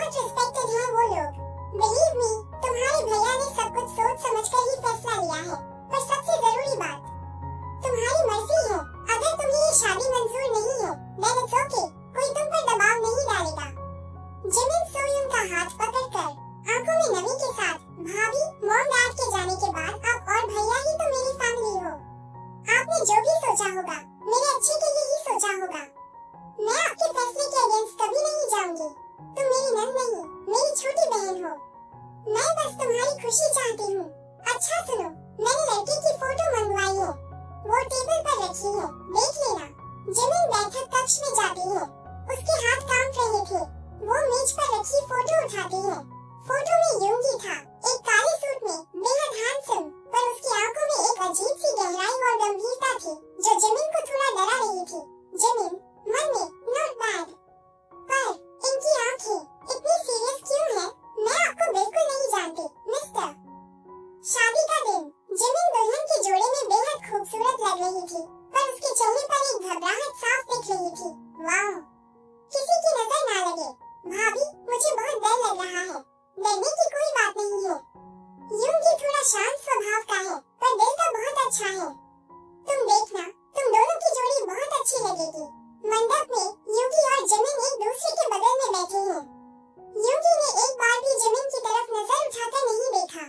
बहुत रिस्पेक्टेड हैं वो लोग। बिलीव मी, तुम्हारे भैया ने सब कुछ सोच समझकर ही फैसला लिया है। पर सबसे जरूरी बात, तुम्हारी मर्जी है। अगर तुम्हें ये शादी मंजूर नहीं है, then it's okay, कोई तुम पर दबाव नहीं डालेगा। जिमिन सोयुन का हाथ पकड़कर आंखों में नमी के साथ, भाभी, मॉम डैड के जाने के बाद आप और भैया ही तो मेरी फैमिली हो। आपने जो भी सोचा होगा, मेरे अच्छे के लिए ही सोचा होगा। मैं आपके फैसले के अगेंस्ट कभी नहीं जाऊंगी। तुम मेरी नंद नहीं, मेरी छोटी बहन हो। मैं बस तुम्हारी खुशी चाहती हूँ। अच्छा सुनो, मैंने लड़के की फोटो मंगवाई है, वो टेबल पर रखी है, देख लेना। जिमिन बैठक कक्ष में जाती है। उसके हाथ कांप रहे थे। वो मेज पर रखी फोटो उठाती है। फोटो में यूंगी था, एक काले सूट में, बेहद हैंडसम, पर उसकी आंखों में एक अजीब सी गहराई और गंभीरता थी जो जिमिन को थोड़ा डरा रही थी। जिमिन मन में नॉट बैड, पर इनकी आंखें इतनी सीरियस क्यों है? मैं आपको बिल्कुल नहीं जानती, मिस्टर। शादी का दिन, जिमिन दुल्हन के जोड़े में बेहद खूबसूरत लग रही थी, पर उसके चेहरे पर एक घबराहट साफ दिख रही थी। वाह, किसी की नजर ना लगे। भाभी, मुझे बहुत डर लग रहा है। डरने की कोई बात नहीं है। यूंगी थोड़ा शांत स्वभाव का है, पर दिल का बहुत अच्छा है। तुम देखना, तुम दोनों की जोड़ी बहुत अच्छी लगेगी। मंडप में यूंगी और जिमिन एक दूसरे के बगल में बैठे हैं। यूंगी ने एक बार भी जिमिन की तरफ नजर उठाकर नहीं देखा।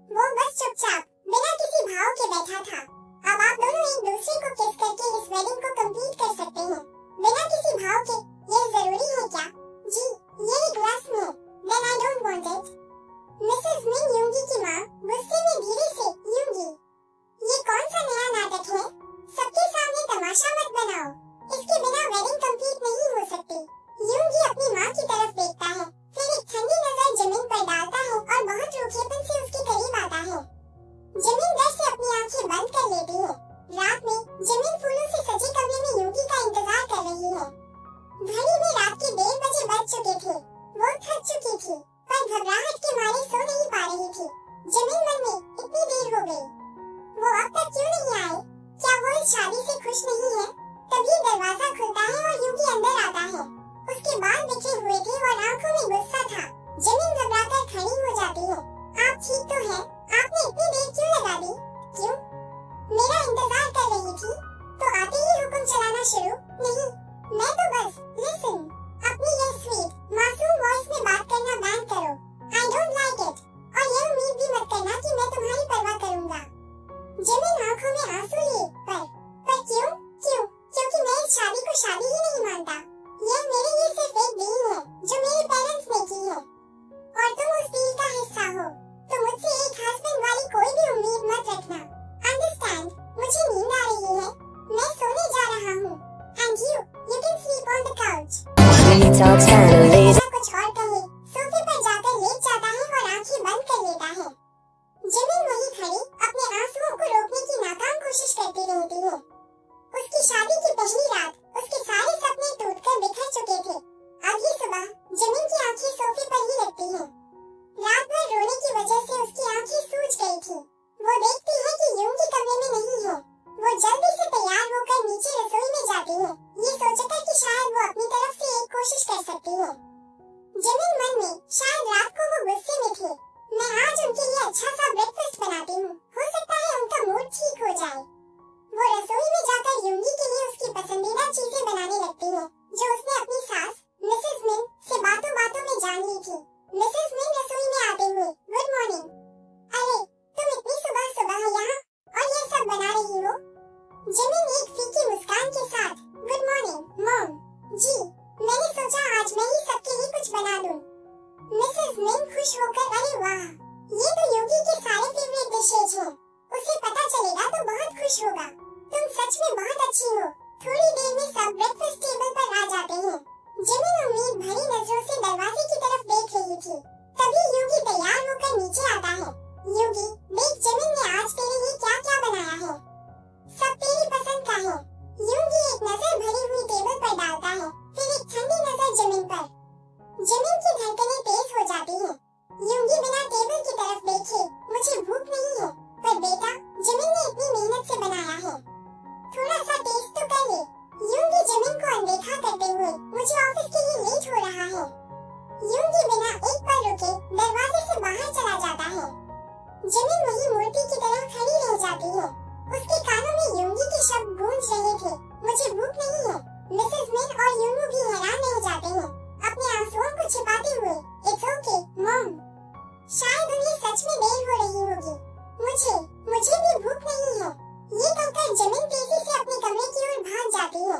वो बस चुपचाप बिना किसी भाव के बैठा था। अब आप दोनों एक दूसरे को किस करके इस वेडिंग को कंप्लीट कर सकते हैं बिना किसी भाव के। ये जरूरी है क्या? जी, ये एक रस्म है। Then I don't want it. Mrs मिन, यूंगी की माँ, गुस्से में धीरे से, यूंगी, ये कौन सा नया नाटक है? सबके सामने तमाशा मत बनाओ। इसके बिना वेडिंग कंप्लीट नहीं हो सकती। यूंगी अपनी माँ की तरफ देखता है, फिर एक ठंडी नजर जिमिन पर डालता है और बहुत रूखेपन से उसके करीब आता है। जिमिन डर से अपनी आंखें बंद कर लेती है। रात में जिमिन फूलों से सजे कमरे में यूंगी का इंतजार कर रही है। घड़ी में रात के 1:30 बजे बज चुके थे। वो थक चुकी थी, पर घबराहट के मारे सो नहीं पा रही थी। जिमिन मन में, इतनी देर हो गई, वो अब तक क्यों नहीं आए? क्या वो इस शादी से खुश नहीं है? तभी दरवाजा खुलता है और यूंगी अंदर आता है। उसके बाल बिखरे हुए थे और आंखों में गुस्सा था। जिमिन घबराकर खड़ी हो जाती है। आप ठीक तो हैं? आपने इतनी देर क्यों लगा दी? क्यों? मेरा इंतजार कर रही थी, तो आते ही हुक्म चलाना शुरू? नहीं, मैं तो बस, लिसन, अपनी ये स्वीट, मासूम वॉइस में बात करना बैंड करो। I don't like it, और ये उम्मीद भी मत करना कि मैं तुम्हारी परवाह करूंगा। जिमिन आंखों में आंसू लिए, पर क्यों? क्यों? क्योंकि मैं इस शादी को शादी ही नहीं मानता। ये मेरे लिए सिर्फ एक डील है जो मेरे पेरेंट्स ने की है, और तुम उस डील का हिस्सा हो। तो मुझसे एक हस्बैंड वाली कोई भी उम्मीद मत रखना। अंडरस्टैंड? मुझे नींद आ रही है, मैं सोने जा रहा हूँ। And you can sleep on the couch. कुछ और कहे, सोफे पर जाकर लेट जाता है और आंखें बंद कर लेता है। जिमिन वहीं खड़ी अपने आंसुओं को रोकने की नाकाम कोशिश करती रहती है। उसकी शादी की पहली रात, उसके सारे सपने टूटकर बिखर चुके थे। अगली सुबह जिमिन की आंखें सोफे पर ही लगती हैं। रात भर रोने की वजह से उसकी आंखें सूज गई थी। वो देखती है कि यूंगी कमरे में नहीं है। वो जल्दी से तैयार होकर नीचे रसोई में जाती है, ये सोचकर कि शायद वो अपनी तरफ से एक कोशिश कर सकती है। जिमिन मन में, शायद रात को वो गुस्से में थे। मैं आज उनके लिए अच्छा सा ब्रेकफास्ट बनाती हूँ, हो सकता है उनका मूड ठीक हो जाए। वो रसोई में जाकर यूंगी के लिए उसकी पसंदीदा चीजें बनाने लगती है, जो उसने अपनी सास मिसेस मिन से बातों बातों में जान ली थी। मिसेस मिन रसोई में आते हुए, गुड मॉर्निंग। अरे, तुम इतनी सुबह सुबह यहाँ और ये सब बना रही हो? जिमिन एक फीकी मुस्कान के साथ, गुड मॉर्निंग मॉम। जी, मैंने सोचा आज मैं ही सबके लिए कुछ बना दूं। मिसेस मिन खुश होकर, अरे वाह, ये तो यूंगी के सारे फेवरेट डिशेज हैं। उसे पता चलेगा तो बहुत खुश होगा। तुम सच में बहुत अच्छी हो। थोड़ी देर में सब ब्रेकफास्ट टेबल पर आ जाते हैं। जिमिन उम्मीद भरी नजरों से दरवाजे की तरफ देख रही थी। तभी यूंगी तैयार होकर नीचे आता है। यूंगी, देख जिमिन ने आज तेरे लिए क्या क्या बनाया है। सब तेरी पसंद का है। यूंगी एक नजर भरी हुई टेबल पर डालता है, फिर एक ठंडी नजर जिमिन पर। जिमिन की धड़कनें तेज हो जाती हैं। यूंगी बिना टेबल की तरफ देखे, मुझे भूख नहीं है, पर बेटा, जिमिन ने इतनी मेहनत से बनाया है, थोड़ा सा टेस्ट तो कर ले। यूंगी जिमिन को अनदेखा करते हुए, मुझे ऑफिस के लिए लेट हो रहा है। यूंगी के दरवाजे से बाहर चला जाता है। जिमिन वही मूर्ति की तरह खड़ी रह जाती है। उसके कानों में यूंगी के शब्द गूंज रहे थे, मुझे भूख नहीं है। मिसेस मिन और यूनू भी हैरान रह जाते हैं, अपने आंसुओं को छिपाते हुए। इट्स ओके मॉम, शायद उन्हें सच में देर हो रही होगी। मुझे भी भूख नहीं है। ये कहकर जिमिन तेजी से अपने कमरे की ओर भाग जाती है।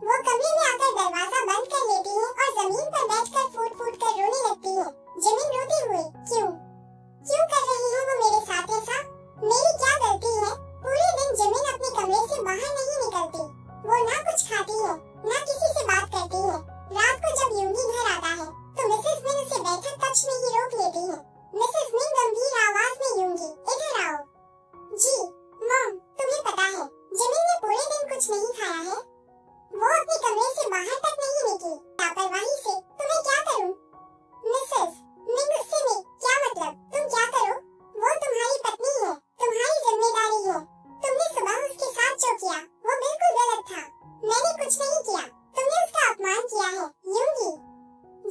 वो कमरे में आकर दरवाजा बंद कर लेती है और जमीन पर बैठकर फूट कर रोने लगती है। जिमिन रोते हुए, क्यों कर रही है वो मेरे साथ ऐसा? मेरी क्या गलती है? पूरे दिन जिमिन अपने कमरे से बाहर नहीं निकलती। वो ना कुछ खाती है, ना किसी से बात करती है। रात को जब यूंगी घर आता है तो मिसेस मिन उसे बैठक कक्ष में ही रोक लेती है। मिसेस मिन गंभीर आवाज में, यूंगी इधर आओ। जी मॉम, तुम्हें पता है जिमिन ने पूरे दिन कुछ नहीं खाया है। वो अपने कमरे से बाहर तक नहीं निकली। लापरवाही से तुम्हें क्या करूं? मिसेस मिन गुस्से में, क्या मतलब? तुम क्या करो? वो तुम्हारी पत्नी है, तुम्हारी जिम्मेदारी है। तुमने सुबह उसके साथ जो किया वो बिल्कुल गलत था। मैंने कुछ नहीं किया, तुमने उसका अपमान किया है। यूंगी,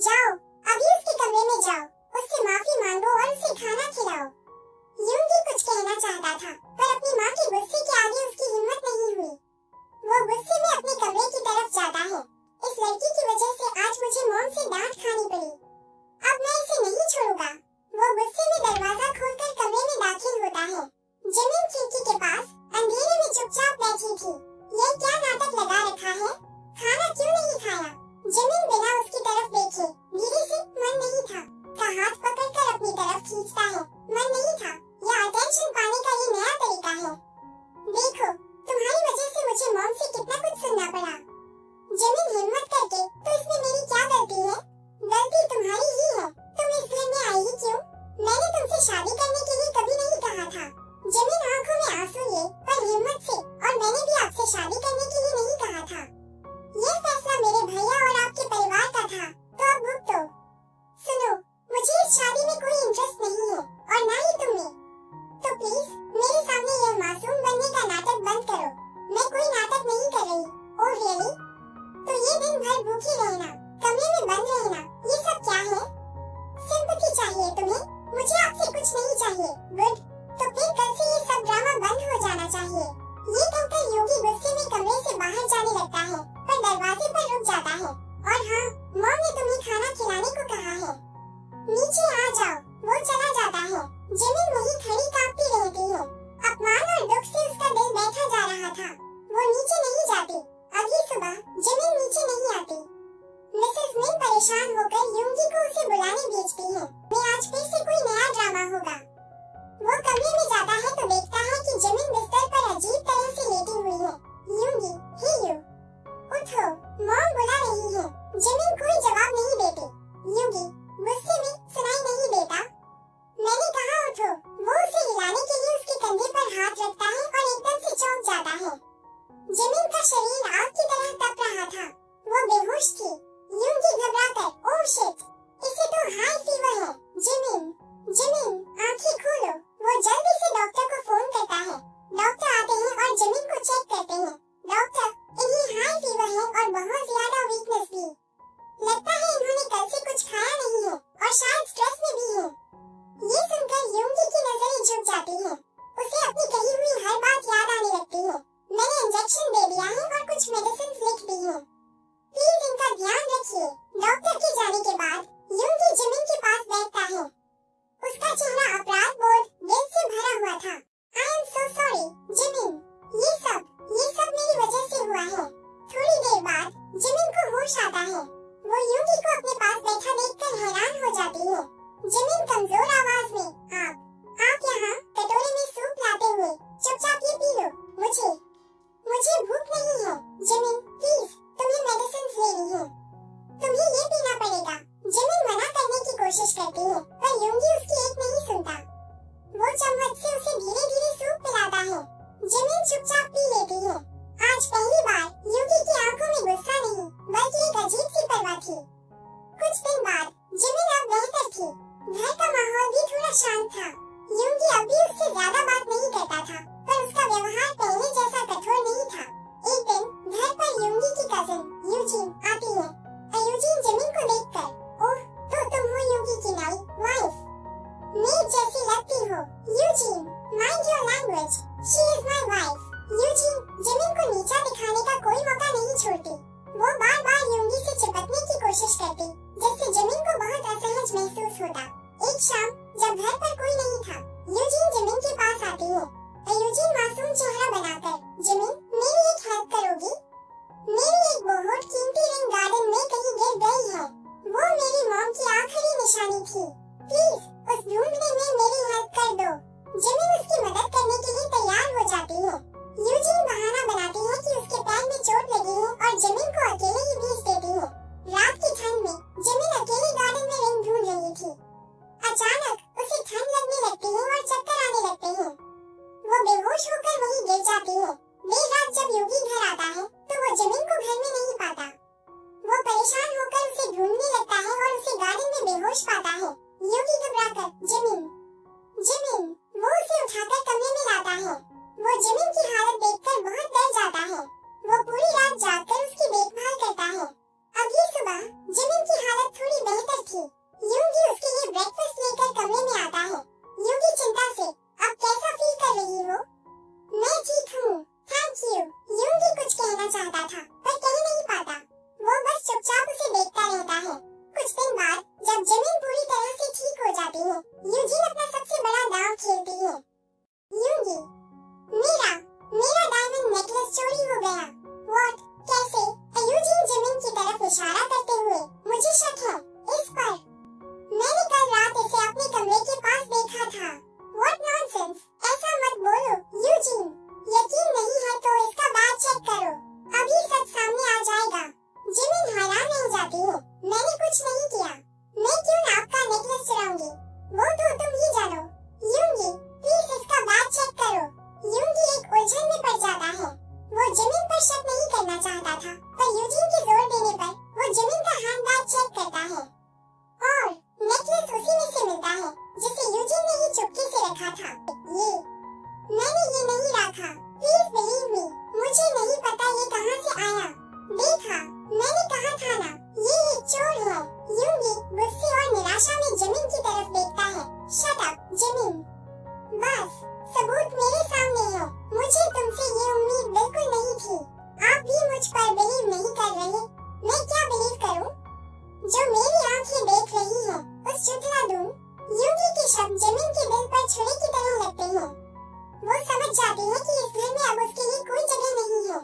जाओ अभी उसके कमरे में जाओ, उससे माफी मांगो और उसे खाना खिलाओ। यूंगी कुछ कहना चाहता था पर अपनी माँ के गुस्से के आगे उसकी हिम्मत नहीं हुई। वो गुस्से में अपने कमरे की तरफ जाता है। इस लड़की की वजह से आज मुझे मॉम से डांट खानी पड़ी। अब मैं इसे नहीं छोड़ूंगा। वो गुस्से में दरवाजा खोलकर कमरे में दाखिल होता है। जिमिन खिड़की के पास अंधेरे में चुपचाप बैठी थी। ये क्या नाटक लगा रखा है? खाना क्यों नहीं खाया? जिमिन बिना उसकी तरफ देखे धीरे से, मन नहीं था, का हाथ पकड़कर अपनी तरफ खींचता है। मन नहीं था, यह अटेंशन पाने का ये नया तरीका है। देखो, तुम्हारी वजह से मुझे मॉम से कितना कुछ सुनना पड़ा। जिमिन हिम्मत करके, तो इसमें मेरी क्या गलती है? गलती तुम्हारी ही है। तुम इस घर में आई ही क्यों? मैंने तुमसे शादी करने के लिए कभी नहीं कहा था। जिमिन आंखों में आंसू लिए पर हिम्मत से, और मैंने भी आपसे शादी करने के लिए नहीं कहा था। ये फैसला मेरे भैया और आपके परिवार का था, तो अब भुगतो। सुनो, मुझे इस शादी में कोई इंटरेस्ट नहीं है और ना ही तुम्हें। तो प्लीज मेरे सामने यह मासूम बनने का नाटक बंद करो। मैं कोई नाटक नहीं कर रही। Oh really? तो ये दिन भर भूखी रहना, कमरे में बंद रहना, ये सब क्या है? सिंपैथी चाहिए तुम्हें? मुझे आपसे कुछ नहीं चाहिए। गुड, तो फिर कल से ये सब ड्रामा बंद हो जाना चाहिए। ये कहकर योगी गुस्से में कमरे से बाहर जाने लगता है पर दरवाजे पर रुक जाता है। और हाँ, मॉम ने तुम्हें खाना खिलाने को कहा है। नीचे आ जाओ। वो चला जाता है। जिमिन वहीं खड़ी कांपती रहती है। अपमान और दुख से उसका दिल बैठा जा रहा था। वो नीचे नहीं जाती। अगली सुबह जिमिन नीचे नहीं आती। मिसेस मिन परेशान होकर यूंगी को उसे बुलाने भेजती है। मैं आज फिर से कोई नया ड्रामा होगा। वो कमरे में जाता है तो देखता है कि जिमिन बिस्तर पर अजीब तरह से लेटी हुई है। यूंगी, हे यू, उठो, मॉम बुला रही है। जिमिन कोई जवाब नहीं देती। यूंगी गुस्से में, सुनाई नहीं देता? मैंने कहा उठो। वो उसे हिलाने के लिए उसके कंधे पर हाथ रखता है और एकदम से चौंक जाता है। जिमिन का शरीर आग की तरह तप रहा था। वो बेहोश थी। यूंगी घबराकर, ओह शिट, इसे तो हाई फीवर है। जिमिन आंखें खोलो। वो जल्दी से डॉक्टर को फोन करता है। डॉक्टर आते हैं और जिमिन को चेक करते हैं। डॉक्टर, इन्हें हाई फीवर है और बहुत ज्यादा वीकनेस भी। लगता है इन्होंने कल से कुछ खाया नहीं है और शायद स्ट्रेस में भी है। ये सुनकर यूंगी की नजरें झुक जाती हैं। उसे अपनी कही हुई हर बात याद आने लगती है। मैंने इंजेक्शन दे दिया है और कुछ मेडिसिन लिख दी है। प्लीज इनका ध्यान रखिए। डॉक्टर के जाने के बाद यूंगी जिमिन के पास बैठता है। उसका चेहरा अपराध बोध, गिल्ट से भरा हुआ था। I am so sorry Jimin, ये सब मेरी वजह से हुआ है। थोड़ी देर बाद जिमिन को होश आता है। वो यूंगी को अपने पास बैठा देखकर हैरान हो जाती है। जिमिन कमजोर आवाज में, आप यहाँ कटोरे में सूप लाते हुए, चुपचाप ये पी लो। मुझे भूख नहीं है। जिमिन प्लीज, तुम्हें मेडिसिन लेनी है, तुम्हें ये पीना पड़ेगा। जिमिन मना करने की कोशिश करती है पर यूंगी उसकी एक नहीं सुनता। वो चम्मच से उसे धीरे धीरे सूप पिलाता है। जिमिन चुपचाप पी लेती है। आज पहली बार यूंगी की आंखों में गुस्सा नहीं बल्कि एक अजीब सी परवाह थी। कुछ दिन बाद जिमिन अब बेहतर थी। घर का माहौल भी थोड़ा शांत था। यूंगी अब भी उससे ज्यादा बात नहीं करता था पर उसका व्यवहार पहले जैसा कठोर नहीं था। एक दिन घर पर यूंगी की कजिन यूजिन आती है। यूजिन जिमिन को देखकर, ओह तो तुम हो यूंगी की माई वाइफ। मेड जैसी लगती हो। Eugene, mind your language, she is my wife. Eugene Jimin को नीचा दिखाने का कोई मौका नहीं छोड़ती। वो बार बार यूंगी से चिपकने की कोशिश करती, जिससे जिमिन को बहुत असहज महसूस होता। एक शाम जब घर पर कोई नहीं था, यूजीन जिमिन के पास आती है। यूजीन मासूम चेहरा बनाकर, जिमिन मेरी एक हेल्प करोगी? मेरी एक बहुत कीमती रिंग गार्डन में कहीं गिर गई है। वो मेरी मॉम की आखिरी निशानी थी। प्लीज उस ढूंढने में मेरी हेल्प कर दो। जिमिन उसकी मदद करने के लिए तैयार हो जाती है। यूजीन बहाना बनाती है कि उसके पैर में चोट लगी है और जिमिन को अकेले ही भेज देती है। रात की ठंड में जिमिन अकेले गार्डन में रिंग ढूंढ रही थी। अचानक उसे ठंड लगने लगती है और चक्कर आने लगते हैं। वो बेहोश होकर वहीं गिर जाती है। देर रात जब योगी घर आता है तो वो जिमिन को घर में नहीं पाता। वो परेशान होकर उसे ढूंढने लगता है और उसे गार्डन में बेहोश पाता है। योगी घबराकर जिमिन वो उसे उठाकर कमरे में लाता है। वो जिमिन की हालत देखकर बहुत डर जाता है। वो पूरी रात जागकर उसकी देखभाल करता है। अगली सुबह जिमिन की हालत थोड़ी बेहतर थी। योगी उसके लिए ब्रेकफास्ट लेकर कमरे में आता है। योगी चिंता से, अब कैसा फील कर रही हो? मैं ठीक हूँ, थैंक यू। योगी कुछ कहना चाहता था पर कह नहीं पाता। वो बस चुपचाप उसे देखता रहता है। कुछ दिन बाद जब जिमिन पूरी तरह से ठीक हो जाती है, यूजीन अपना सबसे बड़ा दांव खेलती है। योगी, मेरा डायमंड नेकलेस चोरी हो गया। व्हाट? कैसे? यूजीन जिमिन की तरफ इशारा करते हुए, मुझे शक है इस पर। मैंने कल रात इसे अपने कमरे के पास देखा था। व्हाट नॉनसेंस, ऐसा मत बोलो यूजीन। यकीन नहीं है तो इसका बैग चेक करो, अभी सच सामने आ जाएगा। जिमिन हैरान रह जाती है। मैंने कुछ नहीं किया, मैं क्यों आपका नेकलेस चुराऊंगी? वो तो तुम ही जानो। यूंगी, प्लीज इसका बैग चेक करो। यूंगी एक उलझन में पड़ जाता है। वो जिमिन पर शक नहीं करना चाहता था, पर यूजीन के जोर देने पर वो जिमिन का हैंडबैग चेक करता है और नेकलेस उसी में से मिलता है जिसे यूजीन ने ही चुपके से रखा था। मैंने ये नहीं रखा, प्लीज बिलीव मी। मुझे नहीं पता ये कहाँ से आया। देखा, मैंने कहा था ना, ये एक चोर है। यूंगी गुस्से और निराशा में जिमिन की तरफ देखता है। शट अप जिमिन, बस सबूत मेरे सामने है। मुझे तुमसे ये उम्मीद बिल्कुल नहीं थी। आप भी मुझ पर बिलीव नहीं कर रहे। मैं क्या बिलीव करूं? जो मेरी आंखें देख रही है उस चुटला दूं? यूंगी के शब्द जिमिन के दिल पर छुरे की तरह लगते हैं। वो समझ जाती है कि इस घर में अब उसके लिए कोई जगह नहीं है।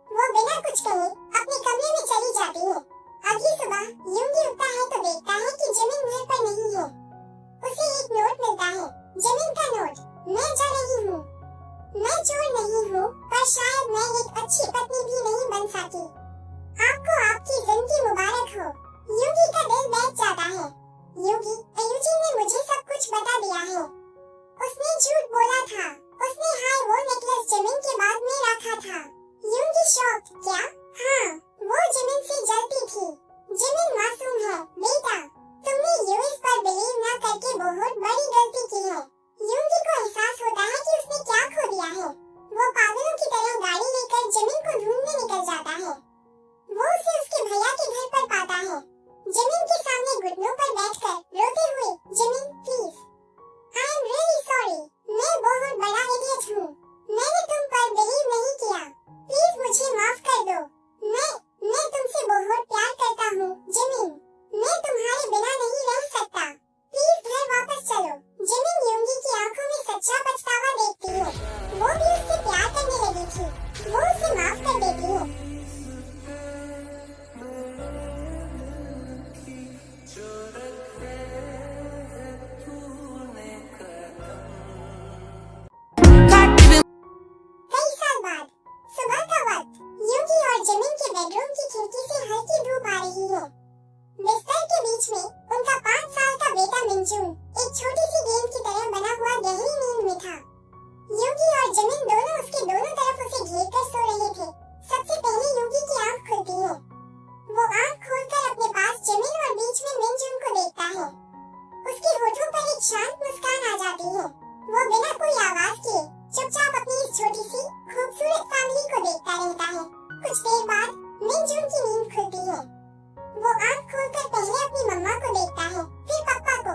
वो बिना कुछ कहे अपने कमरे में चली जाती है। अगली सुबह यूंगी उठता है तो देखता है कि जिमिन घर पर नहीं है। उसे एक नोट मिलता है, जिमिन का नोट। मैं जा रही हूँ। मैं चोर नहीं हूँ, पर शायद मैं एक अच्छी पत्नी भी नहीं बन सकी। आपको आपकी जिंदगी मुबारक हो। यूंगी का दिल बैठ जाता है। यूजीन ने मुझे सब कुछ बता दिया है। उसने झूठ बोला था। उसने वो नेकलेस जिमिन के बाद में रखा था। यूंगी शॉक्ड। क्या? हाँ, वो जिमिन से जलती थी। जिमिन मासूम है बेटा। तुमने यूएस पर बिलीव न करके बहुत बड़ी गलती की है। यूंगी को एहसास होता है कि उसने क्या खो दिया है। वो पागलों की तरह गाड़ी लेकर जिमिन को ढूंढने निकल जाता है। वो उसे उसके भैया के घर पर पाता है। जिमिन के सामने घुटनों पर बैठकर रोते हुए, Jimin please, I am really sorry. मैं बहुत बड़ा इडियट हूँ। मैंने तुम पर बिलीव नहीं किया। प्लीज मुझे माफ कर दो। मैं तुमसे बहुत प्यार करता हूँ जिमिन। मैं तुम्हारे बिना नहीं रह सकता। प्लीज घर वापस चलो। जिमिन यूंगी की आंखों में सच्चा पछतावा देखती है। वो भी उससे प्यार करने लगी थी। वो उसे माफ कर देती है। कई साल बाद सुबह का वक्त, यूंगी और जिमिन के बेडरूम की खिड़की से हल्की धूप आ रही है। बिस्तर के बीच में उनका 5 साल का बेटा मिंजून एक छोटी सी गेंद की तरह बना हुआ गहरी नींद में था। यूंगी और जिमिन दोनों उसके दोनों तरफ उसे घेर कर सो रहे थे। सबसे पहले यूंगी की आंख खुलती है। वो आंख खोलकर अपने पास जिमिन और बीच में मिंजून को देखता है। उसके होठों पर एक शांत मुस्कान आ जाती है। वो बिना कोई आवाज किए चुपचाप अपनी इस छोटी सी खूबसूरत फैमिली को देखता रहता है। कुछ देर बाद मिंजून की नींद खुलती है। वो आंख खोलकर पहले अपनी मम्मा को देखता है, फिर पापा को।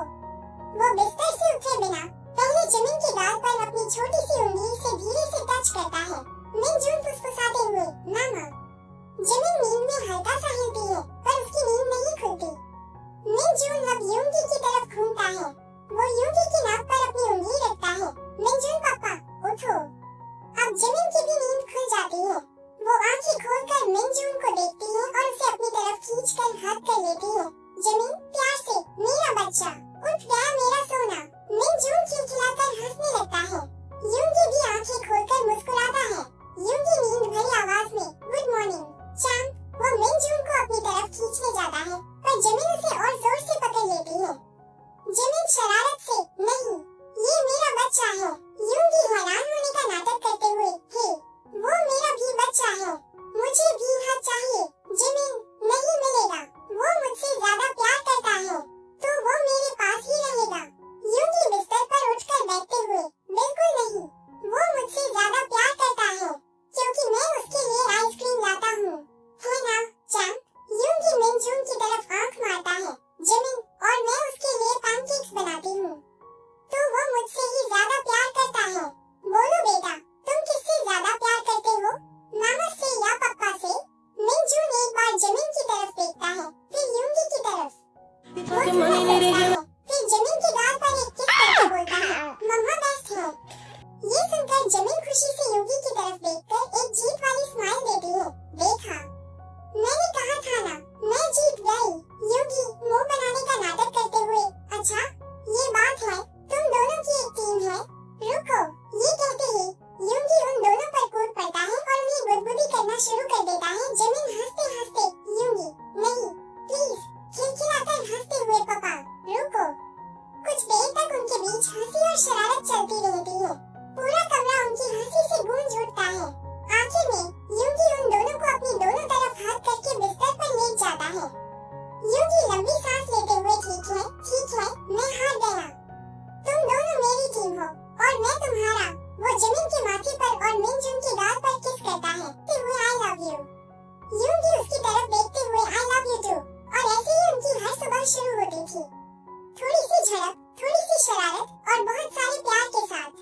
झड़प, थोड़ी सी शरारत और बहुत सारे प्यार के साथ।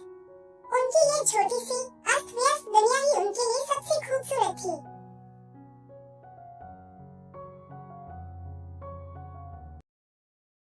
उनकी ये छोटी सी